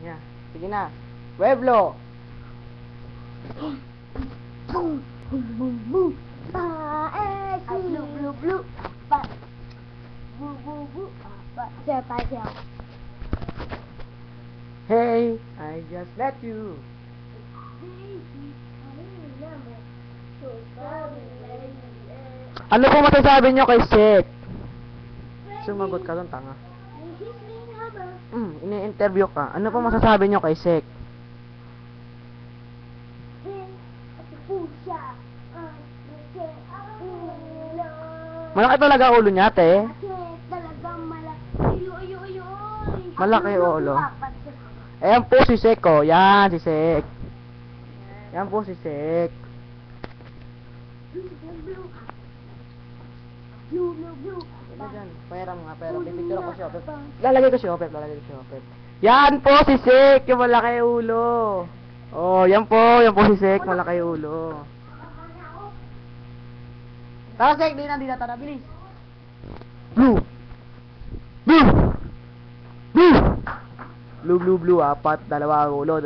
Yeah. Sige na. Pueblo. Boom, boom, boom, boom. Blue, blue, blue. Boo, boo, boo. Sir, pasyaw. Hey, I just met you. Ano po masasabi nyo kay Sek? Sumagot ka doon, tanga. Ini-interview ka. Ano po masasabi nyo kay Sek? Malaki talaga ulo niya, te. Malaki ulo. Ayan po si Sek, oh. Yan, si Sek. Yan po si Sek. Ano dyan? Pera mga pera. Pipicture ako si Opep. Lalagay ko si Opep. Yan po si Sek, yung malaki ulo. Oh, yan po si Sek, malaki ulo. Tara Sek, di na tara, bilis. Blue. Blue, apat, dalawa ulo.